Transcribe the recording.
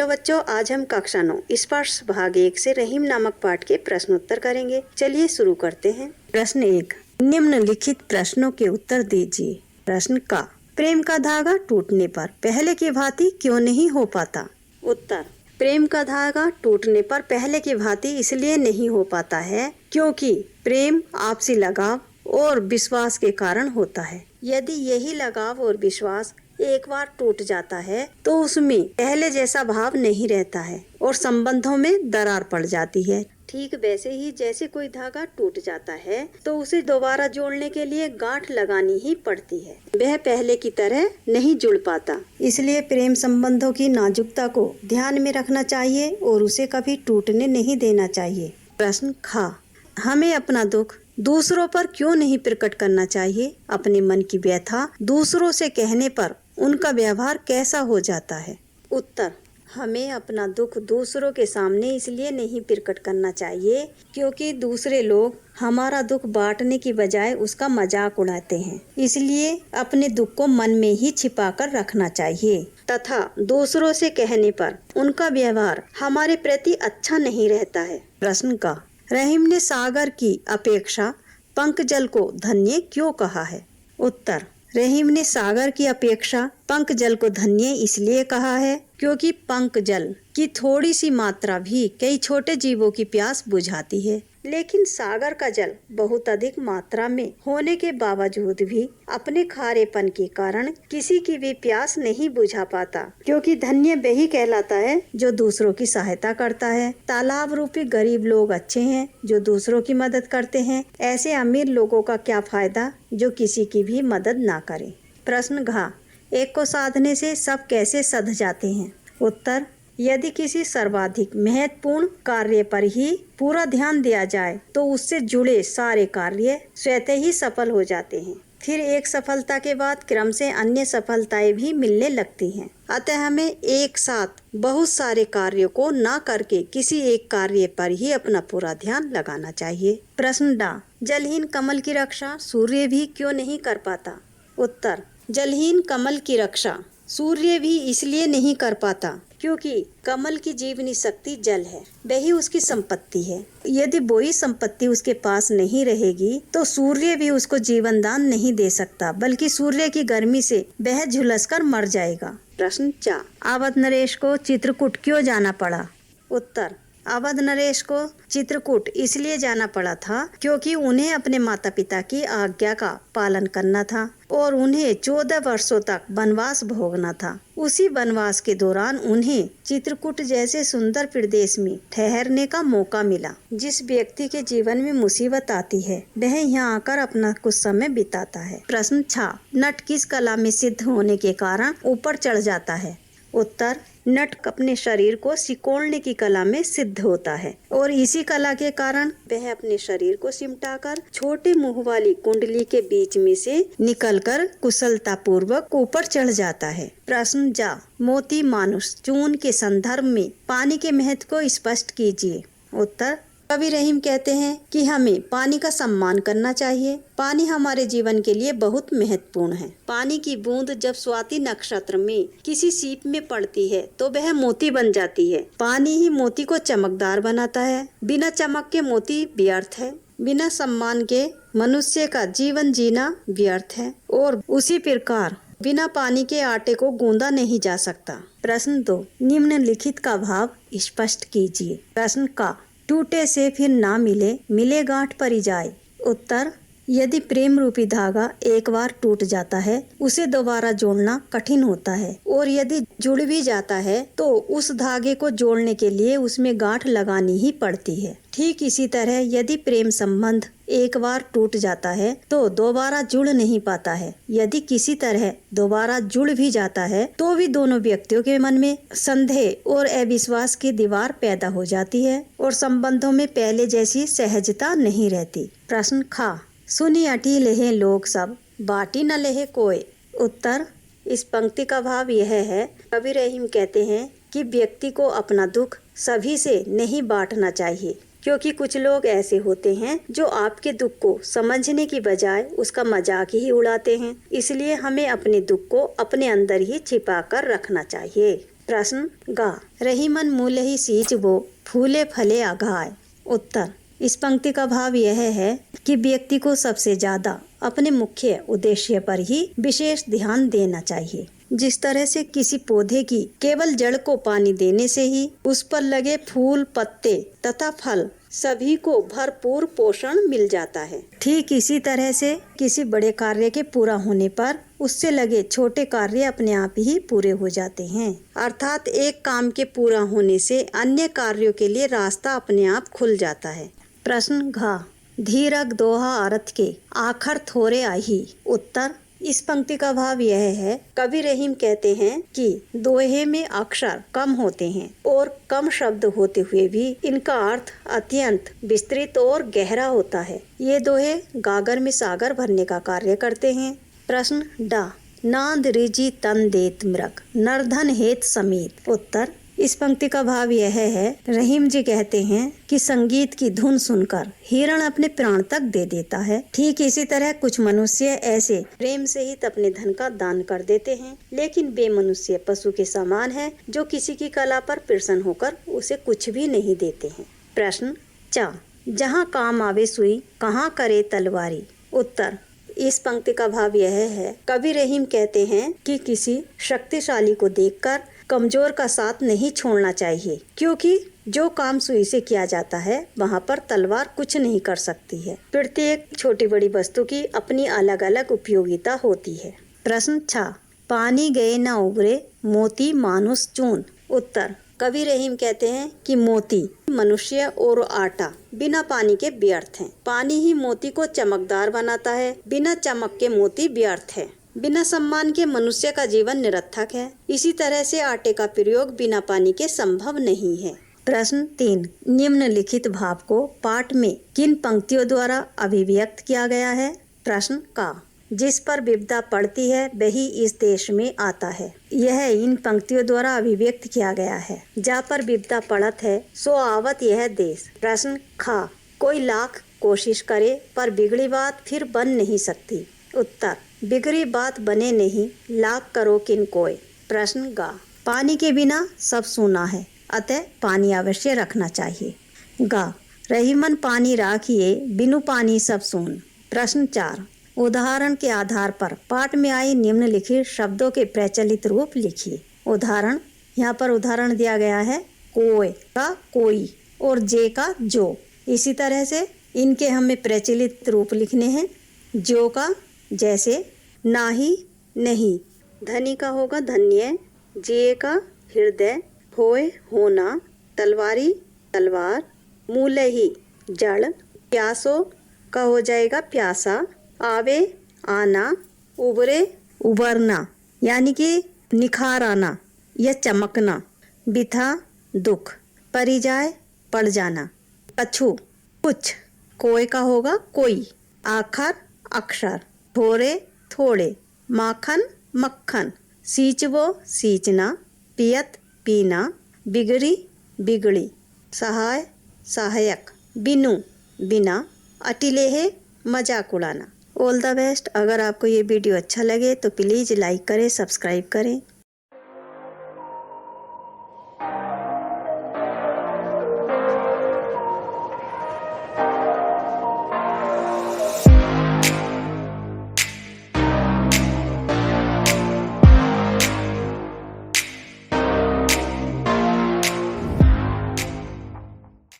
Hello बच्चों, आज हम कक्षा 9 स्पर्श भाग 1 से रहीम नामक पाठ के प्रश्नोत्तर करेंगे। चलिए शुरू करते हैं। प्रश्न 1, निम्नलिखित प्रश्नों के उत्तर दीजिए। प्रश्न का, प्रेम का धागा टूटने पर पहले की भांति क्यों नहीं हो पाता? उत्तर, प्रेम का धागा टूटने पर पहले की भांति इसलिए नहीं हो पाता है क्योंकि प्रेम आपसी लगाव और विश्वास के कारण होता है। यदि यही लगाव और विश्वास एक बार टूट जाता है तो उसमें पहले जैसा भाव नहीं रहता है और संबंधों में दरार पड़ जाती है। ठीक वैसे ही जैसे कोई धागा टूट जाता है तो उसे दोबारा जोड़ने के लिए गांठ लगानी ही पड़ती है, वह पहले की तरह नहीं जुड़ पाता। इसलिए प्रेम संबंधों की नाजुकता को ध्यान में रखना चाहिए और उसे कभी टूटने नहीं देना चाहिए। प्रश्न खा, हमें अपना दुख दूसरों पर क्यों नहीं प्रकट करना चाहिए? अपने मन की व्यथा दूसरों से कहने पर उनका व्यवहार कैसा हो जाता है? उत्तर, हमें अपना दुख दूसरों के सामने इसलिए नहीं प्रकट करना चाहिए क्योंकि दूसरे लोग हमारा दुख बांटने की बजाय उसका मजाक उड़ाते हैं। इसलिए अपने दुख को मन में ही छिपा कर रखना चाहिए तथा दूसरों से कहने पर उनका व्यवहार हमारे प्रति अच्छा नहीं रहता है। प्रश्न का, रहीम ने सागर की अपेक्षा पंकजल को धन्य क्यों कहा है? उत्तर, रहीम ने सागर की अपेक्षा पंकजल को धन्य इसलिए कहा है क्योंकि पंकजल की थोड़ी सी मात्रा भी कई छोटे जीवों की प्यास बुझाती है, लेकिन सागर का जल बहुत अधिक मात्रा में होने के बावजूद भी अपने खारेपन के कारण किसी की भी प्यास नहीं बुझा पाता, क्योंकि धन्य वही कहलाता है जो दूसरों की सहायता करता है। तालाब रूपी गरीब लोग अच्छे हैं जो दूसरों की मदद करते हैं। ऐसे अमीर लोगों का क्या फायदा जो किसी की भी मदद ना करे। प्रश्न घ, एक को साधने से सब कैसे सध जाते हैं? उत्तर, यदि किसी सर्वाधिक महत्वपूर्ण कार्य पर ही पूरा ध्यान दिया जाए तो उससे जुड़े सारे कार्य स्वतः ही सफल हो जाते हैं। फिर एक सफलता के बाद क्रम से अन्य सफलताएं भी मिलने लगती हैं। अतः हमें एक साथ बहुत सारे कार्यों को न करके किसी एक कार्य पर ही अपना पूरा ध्यान लगाना चाहिए। प्रश्न डा, जलहीन कमल की रक्षा सूर्य भी क्यों नहीं कर पाता? उत्तर, जलहीन कमल की रक्षा सूर्य भी इसलिए नहीं कर पाता क्योंकि कमल की जीवनी शक्ति जल है, वही उसकी संपत्ति है। यदि वही संपत्ति उसके पास नहीं रहेगी तो सूर्य भी उसको जीवन दान नहीं दे सकता, बल्कि सूर्य की गर्मी से वह झुलसकर मर जाएगा। प्रश्न 4, अवध नरेश को चित्रकूट क्यों जाना पड़ा? उत्तर, अवध नरेश को चित्रकूट इसलिए जाना पड़ा था क्योंकि उन्हें अपने माता पिता की आज्ञा का पालन करना था और उन्हें 14 वर्षों तक वनवास भोगना था। उसी वनवास के दौरान उन्हें चित्रकूट जैसे सुंदर प्रदेश में ठहरने का मौका मिला। जिस व्यक्ति के जीवन में मुसीबत आती है वह यहाँ आकर अपना कुछ समय बिताता है। प्रश्न 6, नट किस कला में सिद्ध होने के कारण ऊपर चढ़ जाता है? उत्तर, नट अपने शरीर को सिकोड़ने की कला में सिद्ध होता है और इसी कला के कारण वह अपने शरीर को सिमटाकर छोटे मुंह वाली कुंडली के बीच में से निकलकर कुशलता पूर्वक ऊपर चढ़ जाता है। प्रश्न जा, मोती मानुष चून के संदर्भ में पानी के महत्व को स्पष्ट कीजिए। उत्तर, कवि रहीम कहते हैं कि हमें पानी का सम्मान करना चाहिए। पानी हमारे जीवन के लिए बहुत महत्वपूर्ण है। पानी की बूंद जब स्वाति नक्षत्र में किसी सीप में पड़ती है तो वह मोती बन जाती है। पानी ही मोती को चमकदार बनाता है। बिना चमक के मोती व्यर्थ है। बिना सम्मान के मनुष्य का जीवन जीना व्यर्थ है और उसी प्रकार बिना पानी के आटे को गूंदा नहीं जा सकता। प्रश्न 2, निम्नलिखित का भाव स्पष्ट कीजिए। प्रश्न का, टूटे से फिर ना मिले, मिले गांठ परी जाए। उत्तर, यदि प्रेम रूपी धागा एक बार टूट जाता है उसे दोबारा जोड़ना कठिन होता है और यदि जुड़ भी जाता है तो उस धागे को जोड़ने के लिए उसमें गांठ लगानी ही पड़ती है। ठीक इसी तरह यदि प्रेम संबंध एक बार टूट जाता है तो दोबारा जुड़ नहीं पाता है। यदि किसी तरह दोबारा जुड़ भी जाता है तो भी दोनों व्यक्तियों के मन में संदेह और अविश्वास की दीवार पैदा हो जाती है और संबंधों में पहले जैसी सहजता नहीं रहती। प्रश्न खा, सुनी अटी लेहे लोग सब, बाटी न लेहे कोई। उत्तर, इस पंक्ति का भाव यह है, कवि रहीम कहते हैं कि व्यक्ति को अपना दुख सभी से नहीं बांटना चाहिए क्योंकि कुछ लोग ऐसे होते हैं जो आपके दुख को समझने की बजाय उसका मजाक ही उड़ाते हैं। इसलिए हमें अपने दुख को अपने अंदर ही छिपा कर रखना चाहिए। प्रश्न गा, रहीमन मूल ही सींच वो फूले फले अघाय। उत्तर, इस पंक्ति का भाव यह है कि व्यक्ति को सबसे ज्यादा अपने मुख्य उद्देश्य पर ही विशेष ध्यान देना चाहिए। जिस तरह से किसी पौधे की केवल जड़ को पानी देने से ही उस पर लगे फूल, पत्ते तथा फल सभी को भरपूर पोषण मिल जाता है, ठीक इसी तरह से किसी बड़े कार्य के पूरा होने पर उससे लगे छोटे कार्य अपने आप ही पूरे हो जाते हैं। अर्थात एक काम के पूरा होने से अन्य कार्यों के लिए रास्ता अपने आप खुल जाता है। प्रश्न घ, धीरक दोहा अर्थ के आखर थोरे आही। उत्तर, इस पंक्ति का भाव यह है, कवि रहीम कहते हैं कि दोहे में अक्षर कम होते हैं और कम शब्द होते हुए भी इनका अर्थ अत्यंत विस्तृत और गहरा होता है। ये दोहे गागर में सागर भरने का कार्य करते हैं। प्रश्न डा, नांद रिजी तन देत मृग नरधन हेत समीत। उत्तर, इस पंक्ति का भाव यह है, रहीम जी कहते हैं कि संगीत की धुन सुनकर हिरण अपने प्राण तक दे देता है। ठीक इसी तरह कुछ मनुष्य ऐसे प्रेम से ही अपने धन का दान कर देते हैं, लेकिन वे मनुष्य पशु के समान हैं जो किसी की कला पर प्रसन्न होकर उसे कुछ भी नहीं देते हैं। प्रश्न चा, जहाँ काम आवे सुई कहाँ करे तलवारी। उत्तर, इस पंक्ति का भाव यह है, कवि रहीम कहते हैं कि किसी शक्तिशाली को देखकर कमजोर का साथ नहीं छोड़ना चाहिए, क्योंकि जो काम सुई से किया जाता है वहाँ पर तलवार कुछ नहीं कर सकती है। प्रत्येक छोटी बड़ी वस्तु की अपनी अलग अलग उपयोगिता होती है। प्रश्न छा, पानी गए न उबरे मोती मानुष चून। उत्तर, कवि रहीम कहते हैं कि मोती, मनुष्य और आटा बिना पानी के व्यर्थ हैं। पानी ही मोती को चमकदार बनाता है, बिना चमक के मोती व्यर्थ है। बिना सम्मान के मनुष्य का जीवन निरर्थक है। इसी तरह से आटे का प्रयोग बिना पानी के संभव नहीं है। प्रश्न 3, निम्नलिखित भाव को पाठ में किन पंक्तियों द्वारा अभिव्यक्त किया गया है। प्रश्न का, जिस पर विपदा पड़ती है वही इस देश में आता है। यह इन पंक्तियों द्वारा अभिव्यक्त किया गया है। जा पर विपदा पड़त है सो आवत यह देश। प्रश्न खा, कोई लाख कोशिश करे पर बिगड़ी बात फिर बन नहीं सकती। उत्तर, बिगड़ी बात बने नहीं लाख करो किन कोय। प्रश्न गा, पानी के बिना सब सूना है अतः पानी अवश्य रखना चाहिए। गा, रहीमन पानी राखिए बिनु पानी सब सून। प्रश्न 4, उदाहरण के आधार पर पाठ में आई निम्नलिखित शब्दों के प्रचलित रूप लिखिए। उदाहरण, यहाँ पर उदाहरण दिया गया है कोय का कोई और जे का जो। इसी तरह से इनके हमें प्रचलित रूप लिखने हैं। जो का जैसे नाही नहीं, धनी का होगा धन्य, जिए का हृदय, होए होना, तलवारी तलवार, मूल ही जड़, प्यासो का हो जाएगा प्यासा, आवे आना, उबरे उबरना यानी कि निखार आना या चमकना, बिथा दुख, परिजाय पड़ जाना, कछु कुछ, कोय का होगा कोई, आखर अक्षर, थोड़े थोड़े, माखन मक्खन, सींचवो सींचना, पियत पीना, बिगड़ी बिगड़ी, सहाय सहायक, बिनु बिना, अटिलेहे मजाक उड़ाना। All the best. अगर आपको ये वीडियो अच्छा लगे तो प्लीज़ लाइक करें, सब्सक्राइब करें।